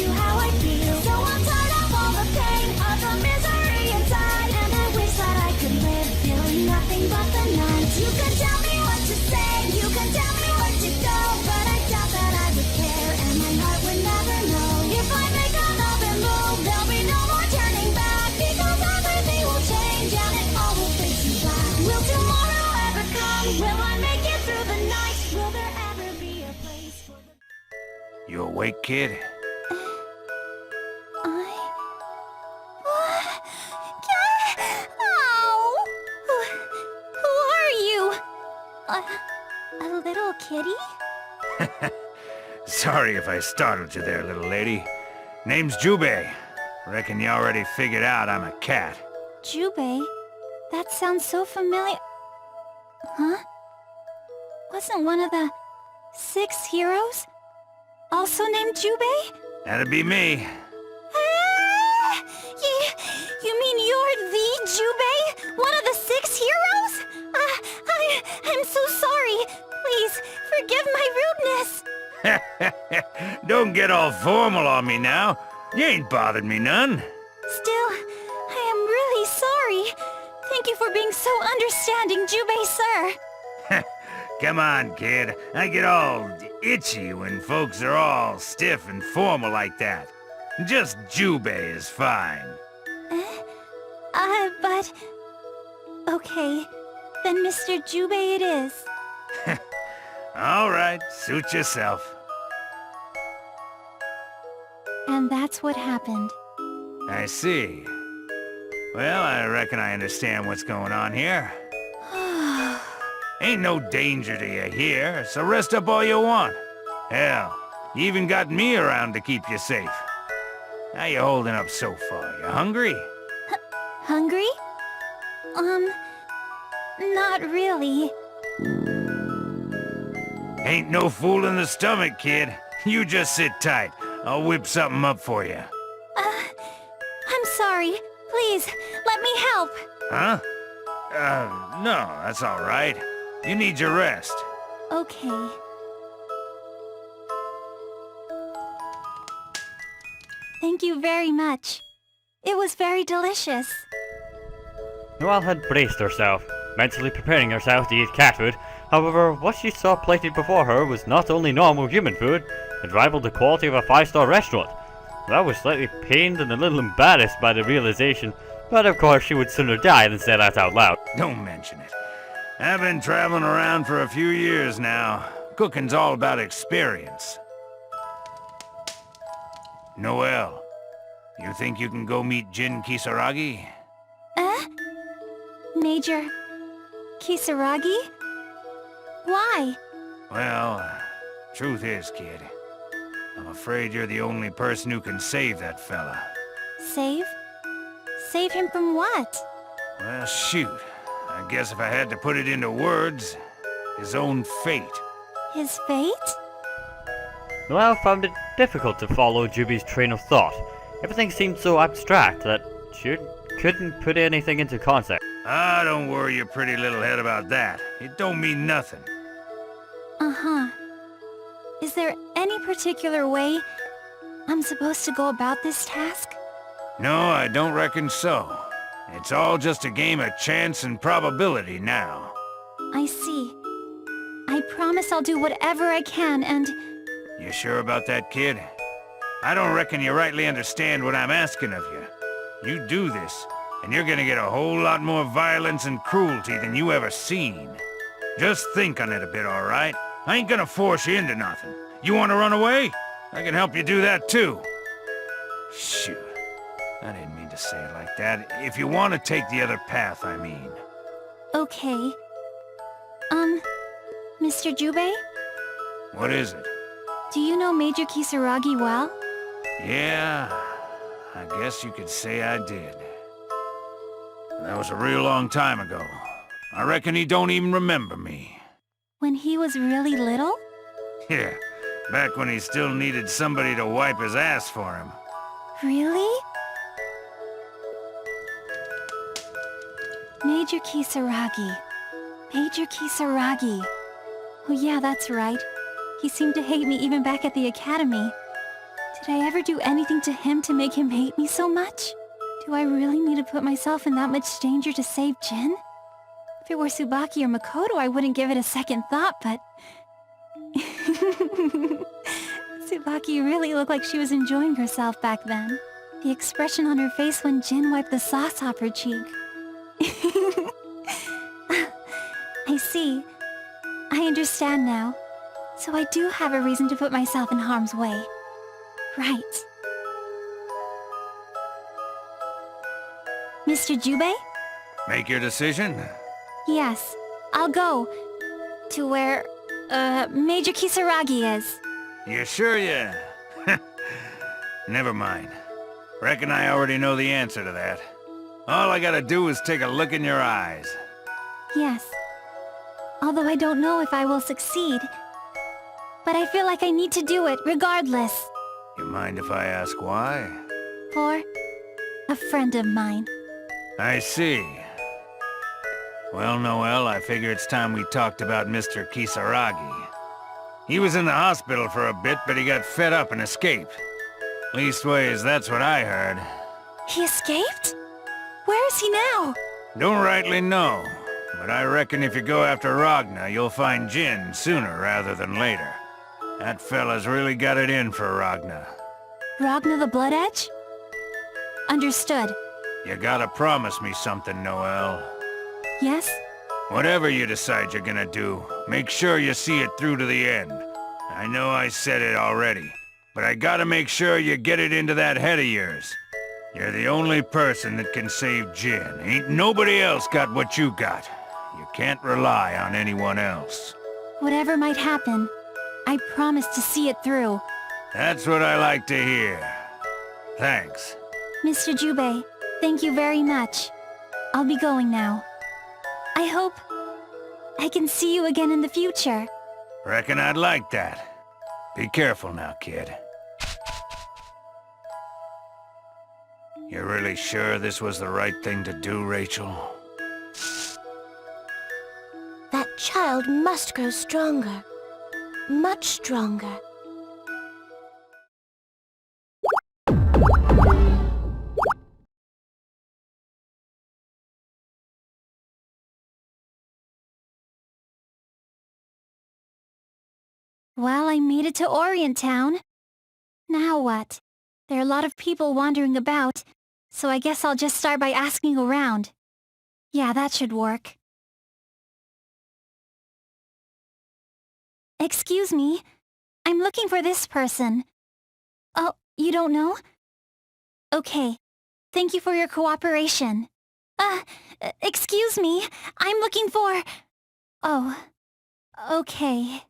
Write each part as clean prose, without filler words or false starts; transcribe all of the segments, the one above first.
you how I feel. So I'm tired of all the pain, of the misery inside, and I wish that I could live feeling nothing but the night. You can tell me what to say, you can tell me where to go, but I doubt that I would care, and my heart would never know. If I make another move, there'll be no more turning back, because everything will change and it all will fade to black. Will tomorrow ever come? Will I make it through the night? Will there ever be a place for the... You awake, kid? Ow! Who are you? A little kitty? Sorry if I startled you there, little lady. Name's Jubei. Reckon you already figured out I'm a cat. Jubei? That sounds so familiar. Huh? Wasn't one of the 6 heroes also named Jubei? That'd be me. Ah! You mean you're the Jubei? One of the 6 heroes? I'm so sorry. Please, forgive my rudeness. Don't get all formal on me now. You ain't bothered me none. Still, I am really sorry. Thank you for being so understanding, Jubei, sir. Come on, kid. I get all itchy when folks are all stiff and formal like that. Just Jubei is fine. But... Okay, then Mr. Jubei it is. All right, suit yourself. And that's what happened. I see. Well, I reckon I understand what's going on here. Ain't no danger to you here, so rest up all you want. Hell, you even got me around to keep you safe. How you holding up so far? You hungry? Hungry? Not really. Ain't no fool in the stomach, kid. You just sit tight. I'll whip something up for you. I'm sorry. Please, let me help. Huh? No, that's all right. You need your rest. Okay. Thank you very much. It was very delicious. Noel had braced herself, mentally preparing herself to eat cat food. However, what she saw plated before her was not only normal human food, it rivaled the quality of a 5-star restaurant. Noel was slightly pained and a little embarrassed by the realization, but of course she would sooner die than say that out loud. Don't mention it. I've been traveling around for a few years now. Cooking's all about experience. Noel, you think you can go meet Jin Kisaragi? Major Kisaragi? Why? Well, truth is, kid, I'm afraid you're the only person who can save that fella. Save? Save him from what? Well, shoot. I guess if I had to put it into words, his own fate. His fate? Noel found it difficult to follow Jubei's train of thought. Everything seemed so abstract that she couldn't put anything into context. Ah, don't worry your pretty little head about that. It don't mean nothing. Uh-huh. Is there any particular way I'm supposed to go about this task? No, I don't reckon so. It's all just a game of chance and probability now. I see. I promise I'll do whatever I can and... You sure about that, kid? I don't reckon you rightly understand what I'm asking of you. You do this, and you're gonna get a whole lot more violence and cruelty than you ever seen. Just think on it a bit, all right? I ain't gonna force you into nothing. You wanna run away? I can help you do that too. Shoot. I didn't mean to say it like that. If you want to take the other path, I mean. Okay. Mr. Jubei? What is it? Do you know Major Kisaragi well? Yeah, I guess you could say I did. That was a real long time ago. I reckon he don't even remember me. When he was really little? Yeah, back when he still needed somebody to wipe his ass for him. Really? Major Kisaragi. Major Kisaragi. Oh yeah, that's right. He seemed to hate me even back at the academy. Did I ever do anything to him to make him hate me so much? Do I really need to put myself in that much danger to save Jin? If it were Tsubaki or Makoto, I wouldn't give it a second thought, but... Tsubaki really looked like she was enjoying herself back then. The expression on her face when Jin wiped the sauce off her cheek. I see. I understand now. So I do have a reason to put myself in harm's way. Right. Mr. Jubei? Make your decision? Yes. I'll go. To where, Major Kisaragi is. You sure you... Never mind. Reckon I already know the answer to that. All I gotta do is take a look in your eyes. Yes. Although I don't know if I will succeed. But I feel like I need to do it, regardless. You mind if I ask why? For a friend of mine. I see. Well, Noel, I figure it's time we talked about Mr. Kisaragi. He was in the hospital for a bit, but he got fed up and escaped. Leastways, that's what I heard. He escaped? Where is he now? Don't rightly know, but I reckon if you go after Ragna, you'll find Jin sooner rather than later. That fella's really got it in for Ragna. Ragna the Blood Edge? Understood. You gotta promise me something, Noel. Yes? Whatever you decide you're gonna do, make sure you see it through to the end. I know I said it already, but I gotta make sure you get it into that head of yours. You're the only person that can save Jin. Ain't nobody else got what you got. You can't rely on anyone else. Whatever might happen, I promise to see it through. That's what I like to hear. Thanks. Mr. Jubei, thank you very much. I'll be going now. I hope I can see you again in the future. Reckon I'd like that. Be careful now, kid. You're really sure this was the right thing to do, Rachel? That child must grow stronger. Much stronger. Well, I made it to Orient Town. Now what? There are a lot of people wandering about, so I guess I'll just start by asking around. Yeah, that should work. Excuse me. I'm looking for this person. Oh, you don't know? Okay. Thank you for your cooperation. Excuse me. I'm looking for... Oh. Okay.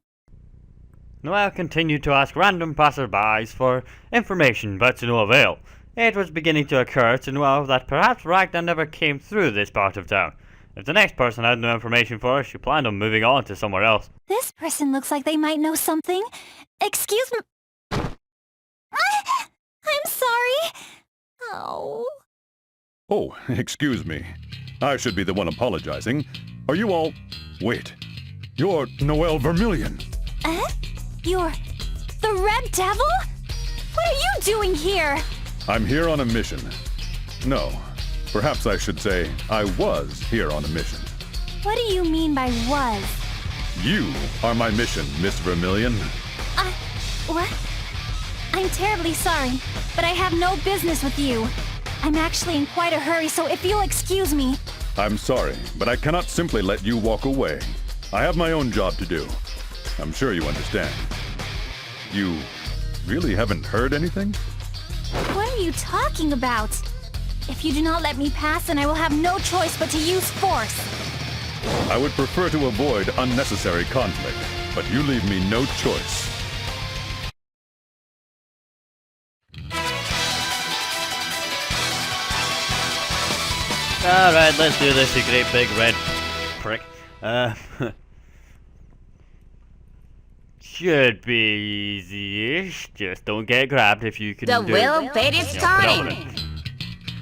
Noel continued to ask random passerbys for information, but to no avail. It was beginning to occur to Noel that perhaps Ragnar never came through this part of town. If the next person had no information for her, she planned on moving on to somewhere else. This person looks like they might know something. Excuse me. I'm sorry. Oh. Oh, excuse me. I should be the one apologizing. Are you all... Wait. You're Noel Vermillion. You're... the Red Devil? What are you doing here? I'm here on a mission. No, perhaps I should say I was here on a mission. What do you mean by was? You are my mission, Miss Vermillion. What? I'm terribly sorry, but I have no business with you. I'm actually in quite a hurry, so if you'll excuse me... I'm sorry, but I cannot simply let you walk away. I have my own job to do. I'm sure you understand. You really haven't heard anything? What are you talking about? If you do not let me pass, then I will have no choice but to use force. I would prefer to avoid unnecessary conflict, but you leave me no choice. Alright, let's do this, you great big red prick. Should be easy-ish. Just don't get grabbed if you can The do will it. fade its Yeah, put time. on it.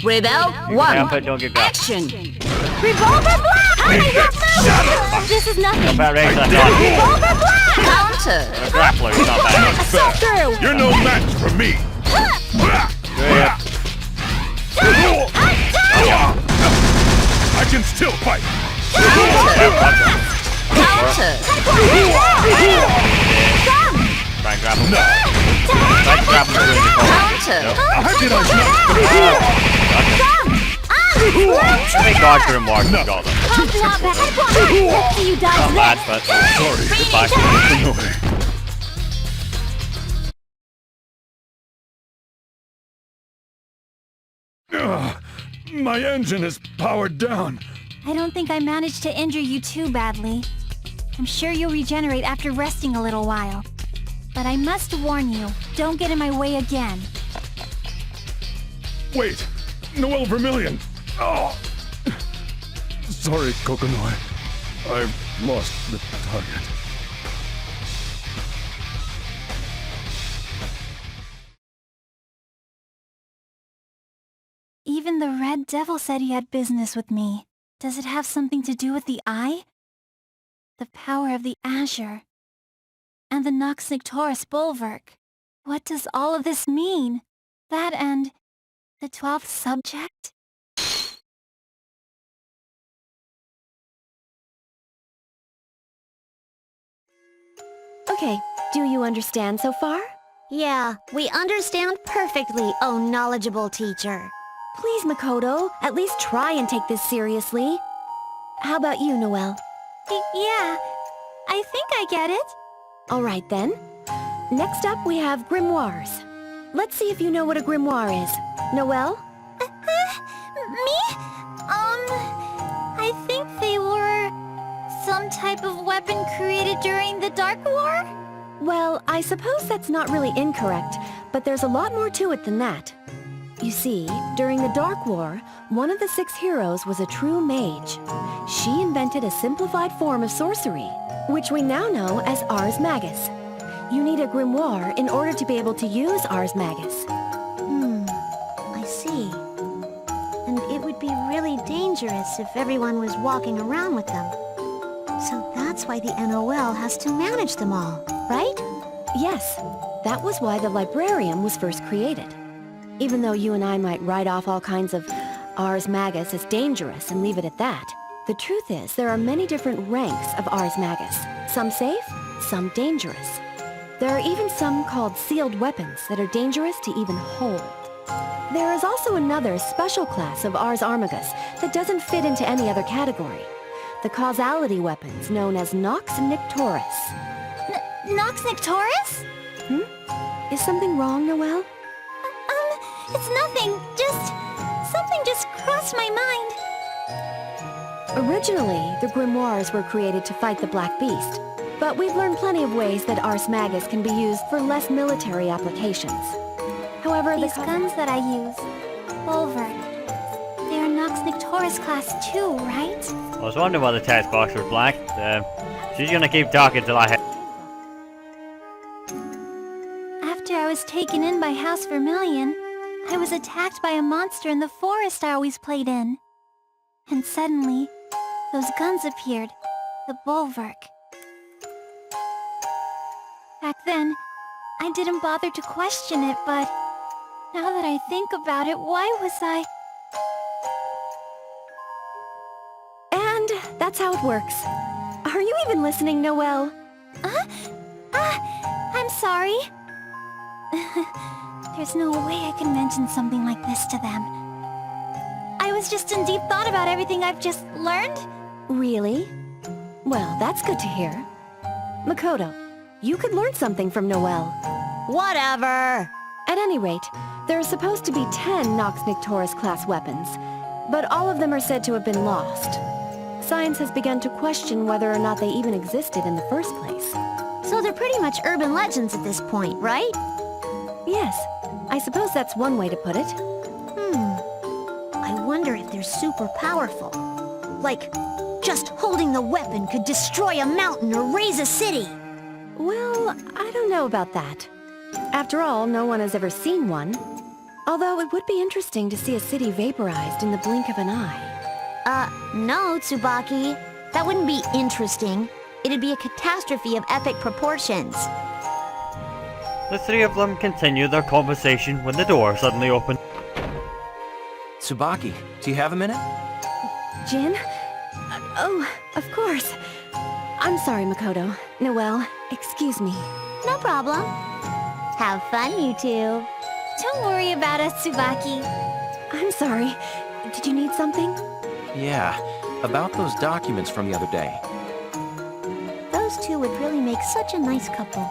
Rebel You 1. can help it, don't get grabbed. Action. Revolver blast! This is nothing. Not bad, Rachel, that's all. Revolver blast! Counter. A grappler, it's not bad. Assault through! You're no match for me! can still fight! Counter! Try and grab him. No. Try and grab him during the call. Counter! How did I not? I think God Grimoire can got them. You Not die bad, but Sorry. goodbye. No way. My engine is powered down. I don't think I managed to injure you too badly. I'm sure you'll regenerate after resting a little while. But I must warn you, don't get in my way again. Wait, Noel Vermillion. Oh. Sorry, Kokonoi. I've lost the target. Even the Red Devil said he had business with me. Does it have something to do with the eye? The power of the Azure? And the Nox Nictoris bulwark? What does all of this mean? That and the 12th subject? Okay, do you understand so far? Yeah, we understand perfectly, oh knowledgeable teacher. Please, Makoto, at least try and take this seriously. How about you, Noel? Yeah, I think I get it. All right, then. Next up, we have grimoires. Let's see if you know what a grimoire is. Noel? Me? I think they were some type of weapon created during the Dark War? Well, I suppose that's not really incorrect, but there's a lot more to it than that. You see, during the Dark War, one of the 6 heroes was a true mage. She invented a simplified form of sorcery, which we now know as Ars Magus. You need a grimoire in order to be able to use Ars Magus. I see. And it would be really dangerous if everyone was walking around with them. So that's why the NOL has to manage them all, right? Yes, that was why the librarium was first created. Even though you and I might write off all kinds of Ars Magus as dangerous and leave it at that, the truth is there are many different ranks of Ars Magus. Some safe, some dangerous. There are even some called sealed weapons that are dangerous to even hold. There is also another special class of Ars Armagus that doesn't fit into any other category. The causality weapons known as Nox Nictoris. Nox Nictoris? Is something wrong, Noel? It's nothing. Something just crossed my mind. Originally, the grimoires were created to fight the Black Beast, but we've learned plenty of ways that Ars Magus can be used for less military applications. However, These guns that I use, Bulwark, they are Nox Nictoris class 2, right? I was wondering why the text box was black. She's gonna keep talking till I hit. After I was taken in by House Vermillion, I was attacked by a monster in the forest I always played in. And suddenly, those guns appeared, the Bulwark. Back then, I didn't bother to question it, but now that I think about it, why was I... And that's how it works. Are you even listening, Noel? I'm sorry. There's no way I can mention something like this to them. I was just in deep thought about everything I've just learned. Really? Well, that's good to hear. Makoto, you could learn something from Noel. Whatever! At any rate, there are supposed to be 10 Nox Nictoris class weapons, but all of them are said to have been lost. Science has begun to question whether or not they even existed in the first place. So they're pretty much urban legends at this point, right? Yes, I suppose that's one way to put it. I wonder if they're super powerful. Like, just holding the weapon could destroy a mountain or raise a city. Well, I don't know about that. After all, no one has ever seen one. Although it would be interesting to see a city vaporized in the blink of an eye. No, Tsubaki. That wouldn't be interesting. It'd be a catastrophe of epic proportions. The 3 of them continued their conversation when the door suddenly opened. Tsubaki, do you have a minute? Jin? Oh, of course. I'm sorry, Makoto. Noel, excuse me. No problem. Have fun, you two. Don't worry about us, Tsubaki. I'm sorry. Did you need something? Yeah, about those documents from the other day. Those two would really make such a nice couple.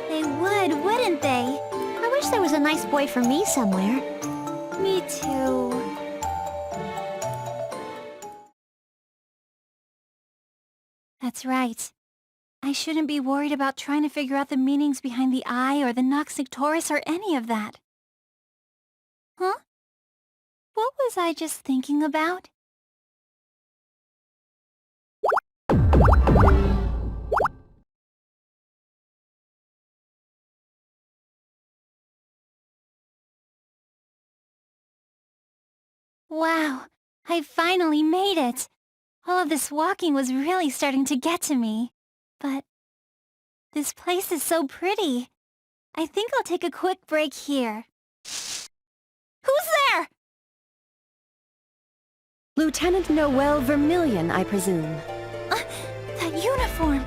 They would, wouldn't they? I wish there was a nice boy for me somewhere. Me too. That's right. I shouldn't be worried about trying to figure out the meanings behind the eye or the Nox Nictoris or any of that. Huh? What was I just thinking about? Wow, I finally made it! All of this walking was really starting to get to me. But this place is so pretty. I think I'll take a quick break here. Who's there? Lieutenant Noel Vermillion, I presume. That uniform!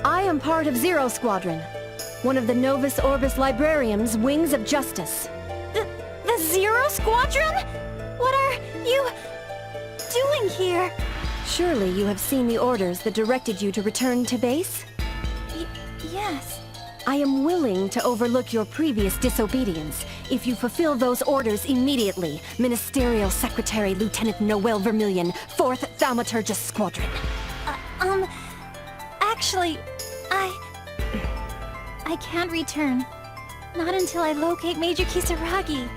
I am part of Zero Squadron, one of the Novus Orbis Librarium's Wings of Justice. The Zero Squadron? What are you doing here? Surely you have seen the orders that directed you to return to base? Yes. I am willing to overlook your previous disobedience if you fulfill those orders immediately, Ministerial Secretary Lieutenant Noel Vermillion, 4th Thaumaturgist Squadron. Actually, I can't return. Not until I locate Major Kisaragi.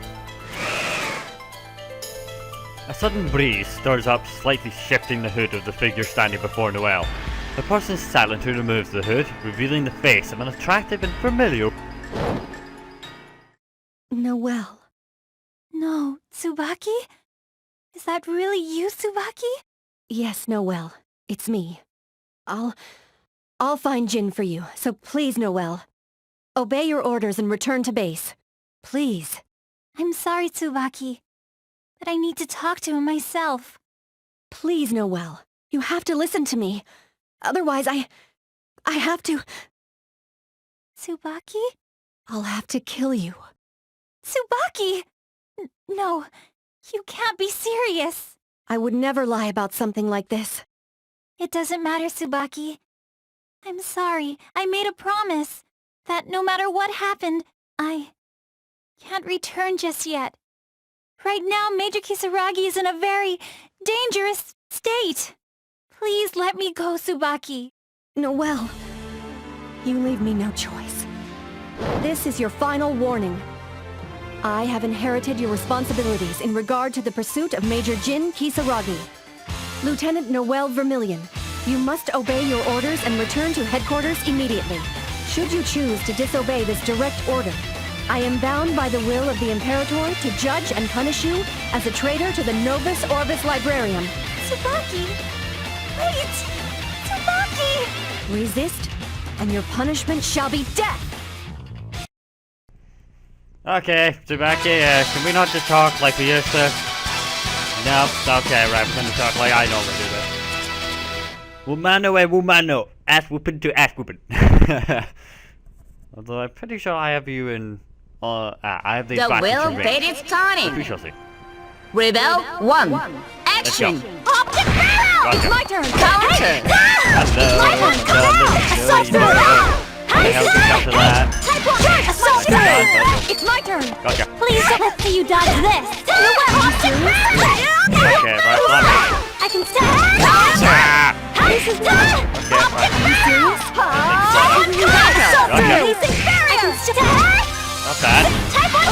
A sudden breeze stirs up, slightly shifting the hood of the figure standing before Noel. The person is silent who removes the hood, revealing the face of an attractive and familiar... Noel. No, Tsubaki? Is that really you, Tsubaki? Yes, Noel. It's me. I'll find Jin for you, so please, Noel. Obey your orders and return to base. Please. I'm sorry, Tsubaki, but I need to talk to him myself. Please, Noel. You have to listen to me. Otherwise, I have to... Tsubaki? I'll have to kill you. Tsubaki! No, you can't be serious. I would never lie about something like this. It doesn't matter, Tsubaki. I'm sorry. I made a promise that no matter what happened, I can't return just yet. Right now, Major Kisaragi is in a very dangerous state. Please let me go, Tsubaki. Noel, you leave me no choice. This is your final warning. I have inherited your responsibilities in regard to the pursuit of Major Jin Kisaragi. Lieutenant Noel Vermillion, you must obey your orders and return to headquarters immediately. Should you choose to disobey this direct order, I am bound by the will of the Imperator to judge and punish you as a traitor to the Novus Orbis Librarium. Tsubaki! Wait! Tsubaki! Resist, and your punishment shall be death! Okay, Tsubaki, can we not just talk like we used to? No, okay, right, we're gonna talk like I normally do this. Womano and womano. Ass whooping to ass whooping. Although I'm pretty sure I have you in... I have the advantage will in range. fade its time. We shall see. Rebel 1. Action. Gotcha. My turn! Counter. I have to counter that. It's my turn! Gotcha. Please let's see you dodge this! Okay, right, I can stand! This is done! I can stand! Not bad. Type 1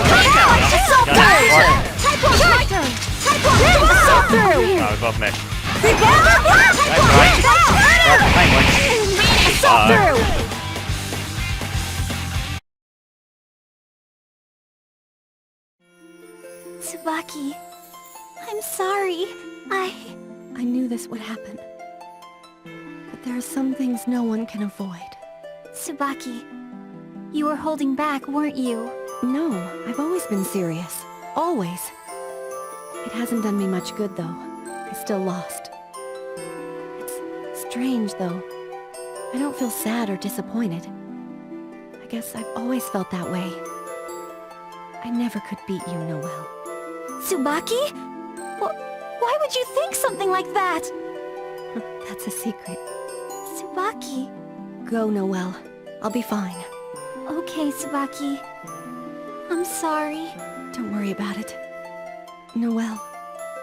my turn! Type 1! No, we both missed. Tsubaki, I'm sorry. I knew this would happen. But there are some things no one can avoid. Tsubaki, you were holding back, weren't you? No, I've always been serious. Always. It hasn't done me much good, though. I still lost. strange, though. I don't feel sad or disappointed. I guess I've always felt that way. I never could beat you, Noel. Tsubaki? Why would you think something like that? That's a secret. Tsubaki. Go, Noel. I'll be fine. Okay, Tsubaki. I'm sorry. Don't worry about it. Noel,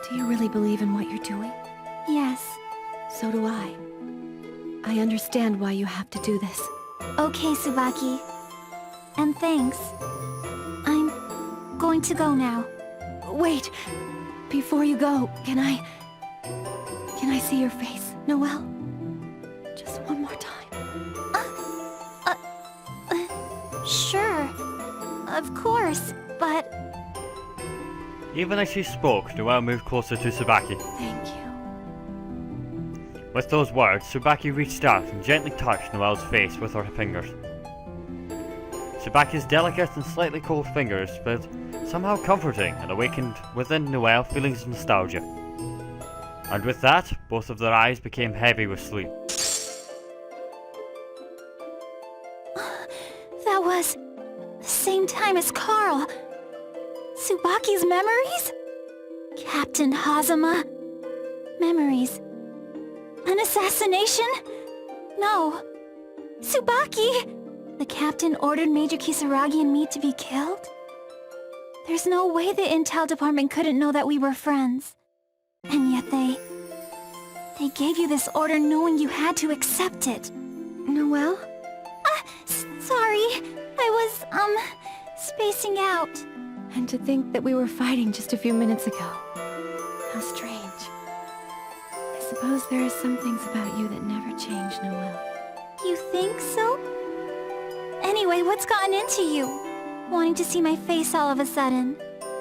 do you really believe in what you're doing? Yes. So do I. I understand why you have to do this. Okay, Tsubaki. And thanks. I'm going to go now. Wait! Before you go, can I see your face, Noel? Just one more time. Sure. Of course, but... Even as she spoke, Noel moved closer to Tsubaki. Thank you. With those words, Tsubaki reached out and gently touched Noel's face with her fingers. Tsubaki's delicate and slightly cold fingers felt somehow comforting and awakened within Noel feelings of nostalgia. And with that, both of their eyes became heavy with sleep. That was the same time as Carl. Tsubaki's memories? Captain Hazama? Memories. An assassination? No. Tsubaki! The captain ordered Major Kisaragi and me to be killed? There's no way the intel department couldn't know that we were friends. And yet they gave you this order knowing you had to accept it. Noel? Sorry. I was, spacing out. And to think that we were fighting just a few minutes ago. How strange. I suppose there are some things about you that never change, Noel. You think so? Anyway, what's gotten into you? Wanting to see my face all of a sudden?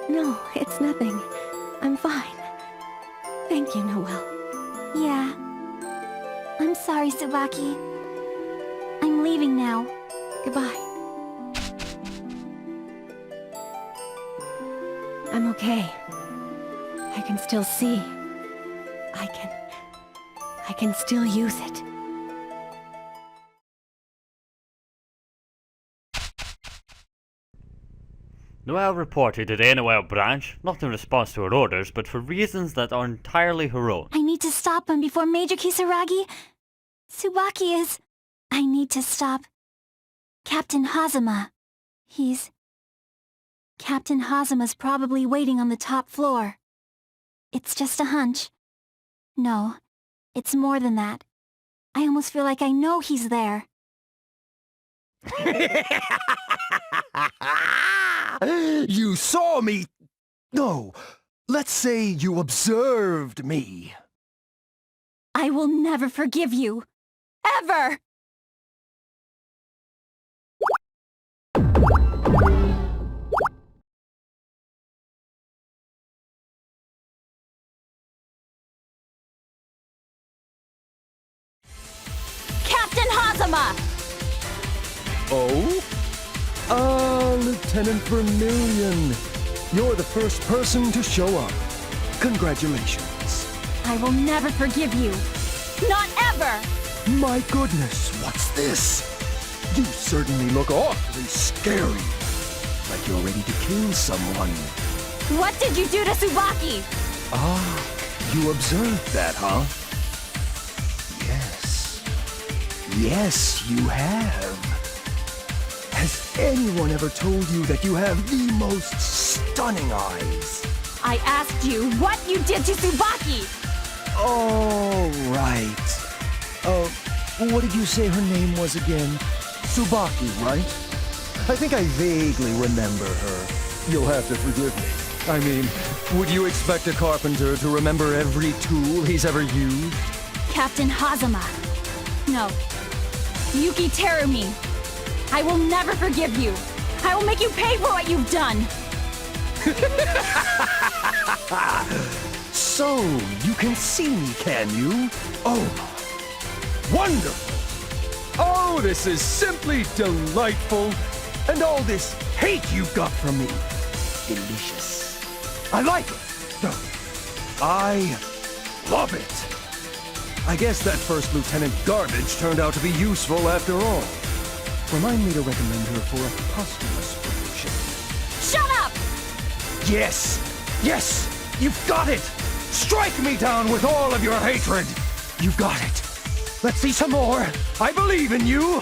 No, it's nothing. I'm fine. Thank you, Noel. Yeah. I'm sorry, Tsubaki. I'm leaving now. Goodbye. I'm okay. I can still see. I can still use it. Noel reported to the NOL branch, not in response to her orders, but for reasons that are entirely her own. I need to stop him before Major Kisaragi... Tsubaki is... I need to stop... Captain Hazama. Captain Hazama's probably waiting on the top floor. It's just a hunch. No, it's more than that. I almost feel like I know he's there. You saw me... No, let's say you observed me. I will never forgive you. Ever! Captain Hazama! Oh? Lieutenant Vermillion. You're the first person to show up. Congratulations. I will never forgive you. Not ever! My goodness, what's this? You certainly look awfully scary. Like you're ready to kill someone. What did you do to Tsubaki? Ah, you observed that, huh? Yes. Yes, you have. Has anyone ever told you that you have the most stunning eyes? I asked you what you did to Tsubaki! Oh, right. What did you say her name was again? Tsubaki, right? I think I vaguely remember her. You'll have to forgive me. I mean, would you expect a carpenter to remember every tool he's ever used? Captain Hazama. No. Yuki Terumi. I will never forgive you. I will make you pay for what you've done. So, you can see me, can you? Oh, wonderful! Oh, this is simply delightful! And all this hate you've got from me, delicious. I like it. I love it. I guess that first Lieutenant Garbage turned out to be useful after all. Remind me to recommend her for a posthumous promotion. Shut up! Yes! Yes! You've got it! Strike me down with all of your hatred! You got it! Let's see some more! I believe in you!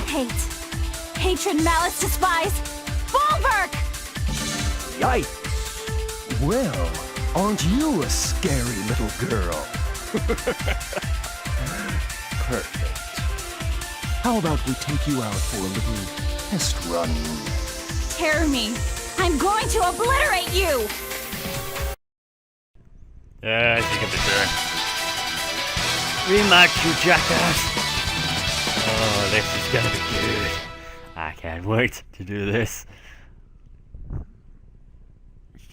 Hate. Hatred, malice, despise. Bulwark! Yikes! Well, aren't you a scary little girl? Perfect. How about we take you out for a little test run? Tear me. I'm going to obliterate you! Yeah, she can be sure. Rematch, you jackass! Oh, this is gonna be good. I can't wait to do this.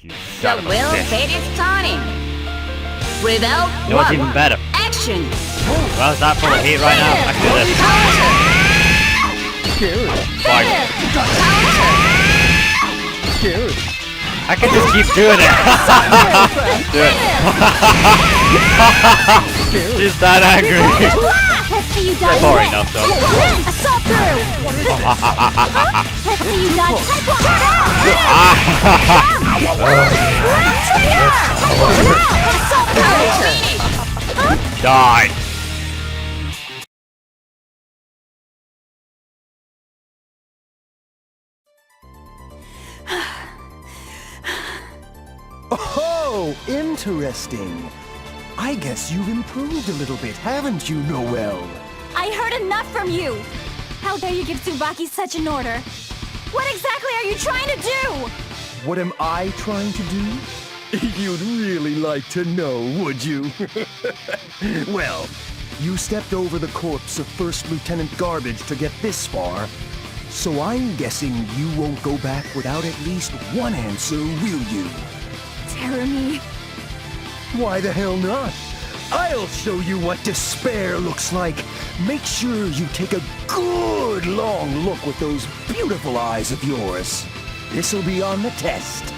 You The son of a will bitch. fate is starting. Rebel You know what's 1. even better? Action. Well, it's not full of heat right now. I can do this. Fine. I can just keep doing it. Do it. She's that angry. Let's see you die. They're boring enough, though. Assault through! Let's see you die. Assault through! Die. Oh, interesting. I guess you've improved a little bit, haven't you, Noel? I heard enough from you! How dare you give Tsubaki such an order? What exactly are you trying to do? What am I trying to do? You'd really like to know, would you? Well, you stepped over the corpse of First Lieutenant Garbage to get this far, so I'm guessing you won't go back without at least one answer, will you? Terror me. Why the hell not? I'll show you what despair looks like. Make sure you take a good long look with those beautiful eyes of yours. This'll be on the test.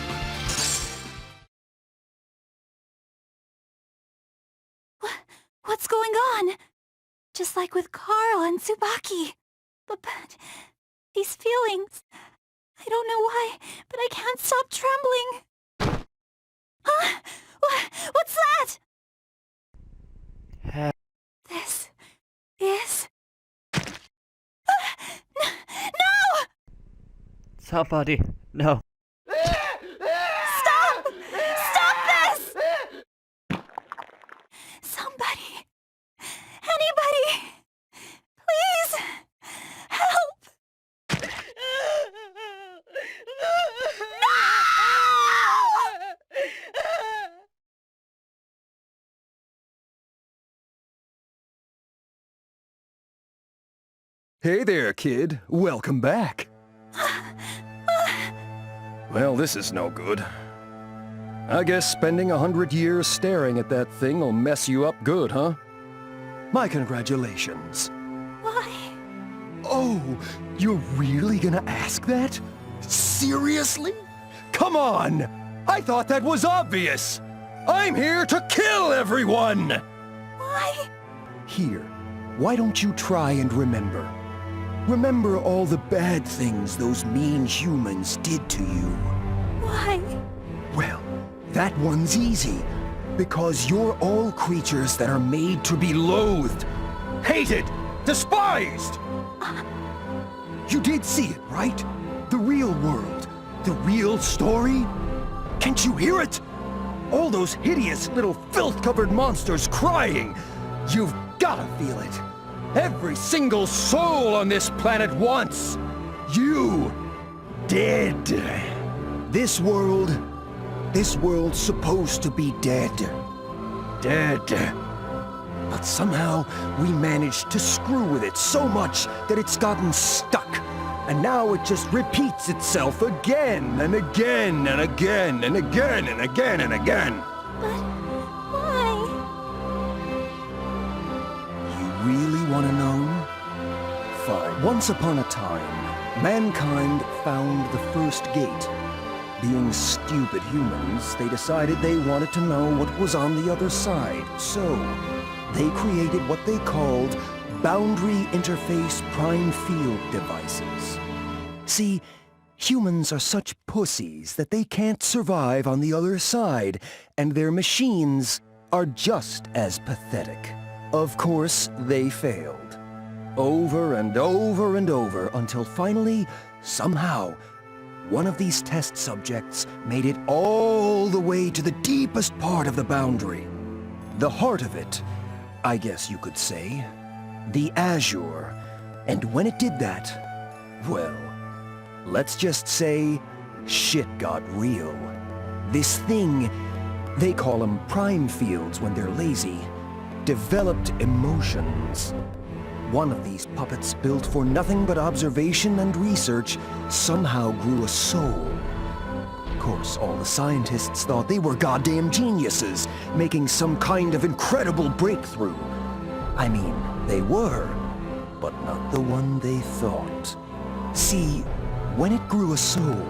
What's going on? Just like with Carl and Tsubaki. But these feelings... I don't know why, but I can't stop trembling. Huh? What's that? This is... No! Somebody, no. Stop! Stop this! Somebody... Anybody! Please! Help! Hey there, kid. Welcome back. Well, this is no good. I guess spending 100 years staring at that thing will mess you up good, huh? My congratulations. Why? Oh, you're really gonna ask that? Seriously? Come on! I thought that was obvious! I'm here to kill everyone! Why? Here, why don't you try and remember? Remember all the bad things those mean humans did to you. Why? Well, that one's easy. Because you're all creatures that are made to be loathed, hated, despised! You did see it, right? The real world, the real story? Can't you hear it? All those hideous little filth-covered monsters crying! You've gotta feel it! Every single soul on this planet wants you dead. This world's supposed to be dead. Dead. But somehow we managed to screw with it so much that it's gotten stuck. And now it just repeats itself again and again and again and again and again and again. But why? You really want to know? Fine. Once upon a time, mankind found the first gate. Being stupid humans, they decided they wanted to know what was on the other side. So, they created what they called boundary interface prime field devices. See, humans are such pussies that they can't survive on the other side, and their machines are just as pathetic. Of course, they failed. Over and over and over until finally, somehow, one of these test subjects made it all the way to the deepest part of the boundary. The heart of it, I guess you could say. The Azure. And when it did that, well, let's just say shit got real. This thing, they call them prime fields when they're lazy, developed emotions. One of these puppets built for nothing but observation and research somehow grew a soul. Of course, all the scientists thought they were goddamn geniuses, making some kind of incredible breakthrough. I mean, they were, but not the one they thought. See, when it grew a soul,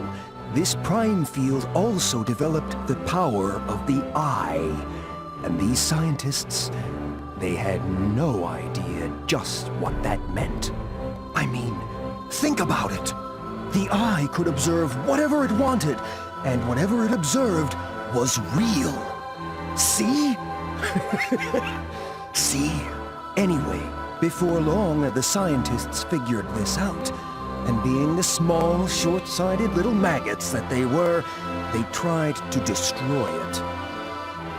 this prime field also developed the power of the eye. And these scientists, they had no idea just what that meant. I mean, think about it. The eye could observe whatever it wanted, and whatever it observed was real. See? See? Anyway, before long, the scientists figured this out. And being the small, short-sighted little maggots that they were, they tried to destroy it.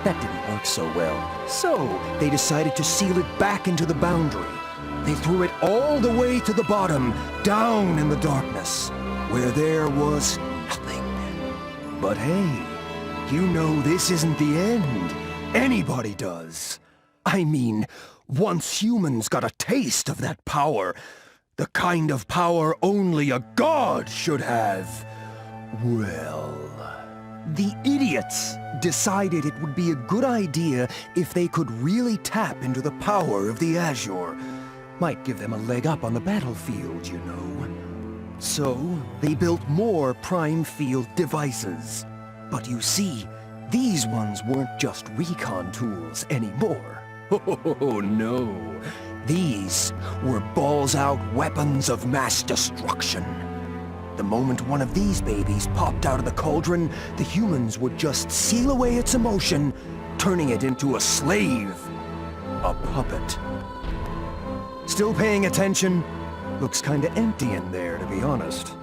That didn't work so well, so they decided to seal it back into the boundary. They threw it all the way to the bottom, down in the darkness, where there was nothing. But hey, you know this isn't the end. Anybody does. I mean, once humans got a taste of that power, the kind of power only a god should have, well, the idiots decided it would be a good idea if they could really tap into the power of the Azure. Might give them a leg up on the battlefield, you know. So, they built more prime field devices. But you see, these ones weren't just recon tools anymore. Oh, no. These were balls-out weapons of mass destruction. The moment one of these babies popped out of the cauldron, the humans would just seal away its emotion, turning it into a slave. A puppet. Still paying attention? Looks kinda empty in there, to be honest.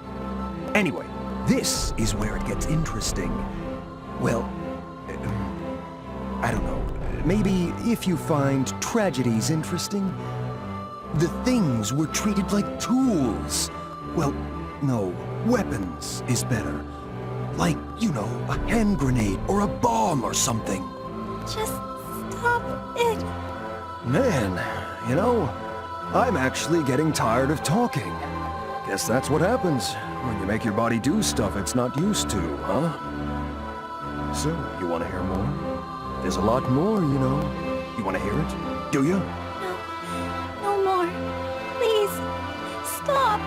Anyway, this is where it gets interesting. Well, I don't know. Maybe if you find tragedies interesting. The things were treated like tools. Well, no, weapons is better. Like, you know, a hand grenade or a bomb or something. Just stop it. Man, you know, I'm actually getting tired of talking. Guess that's what happens when you make your body do stuff it's not used to, huh? So, you want to hear more? There's a lot more, you know. You want to hear it? Do you? No more. Please, stop.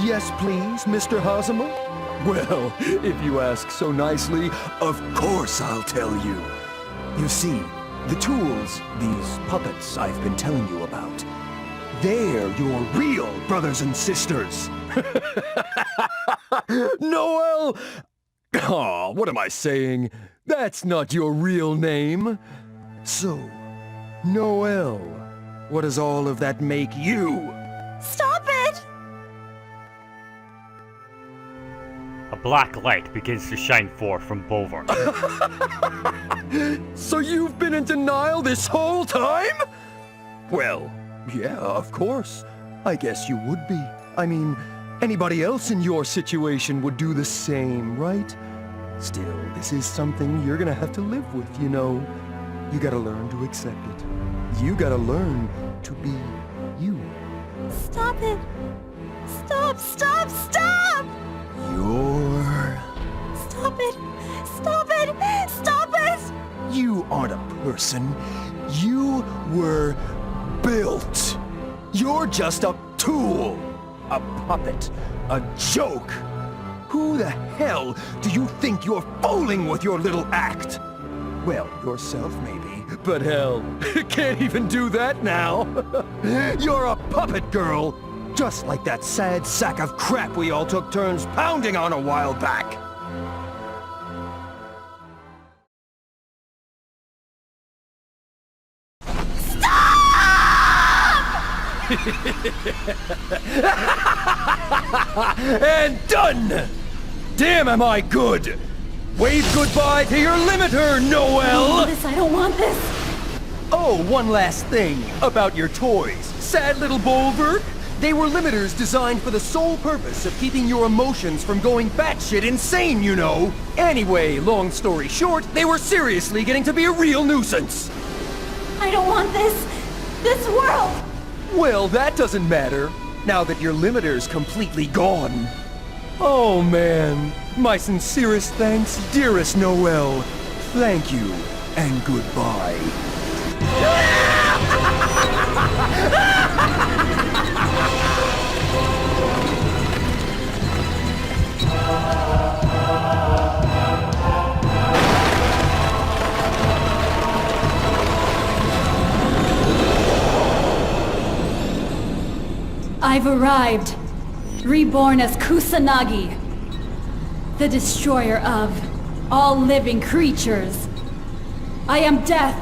Yes, please, Mr. Hazama? Well, if you ask so nicely, of course I'll tell you. You see, the tools, these puppets I've been telling you about, they're your real brothers and sisters. Noel! Aw, what am I saying? That's not your real name. So, Noel, what does all of that make you? Stop it! A black light begins to shine forth from Bulwark. So you've been in denial this whole time? Well, yeah, of course. I guess you would be. I mean, anybody else in your situation would do the same, right? Still, this is something you're gonna have to live with, you know. You gotta learn to accept it. You gotta learn to be you. Stop it. Stop, stop, stop! You're... Stop it! Stop it! Stop it! You aren't a person. You were built. You're just a tool. A puppet. A joke. Who the hell do you think you're fooling with your little act? Well, yourself maybe, But hell, can't even do that now. You're a puppet girl, just like that sad sack of crap we all took turns pounding on a while back. And done! Damn, am I good! Wave goodbye to your limiter, Noel! I don't want this. Oh, one last thing about your toys. Sad little Bulwark. They were limiters designed for the sole purpose of keeping your emotions from going batshit insane, you know. Anyway, long story short, they were seriously getting to be a real nuisance. I don't want this world. Well, that doesn't matter, now that your limiter's completely gone. Oh man, my sincerest thanks, dearest Noel. Thank you, and goodbye. I've arrived, reborn as Kusanagi, the destroyer of all living creatures. I am death,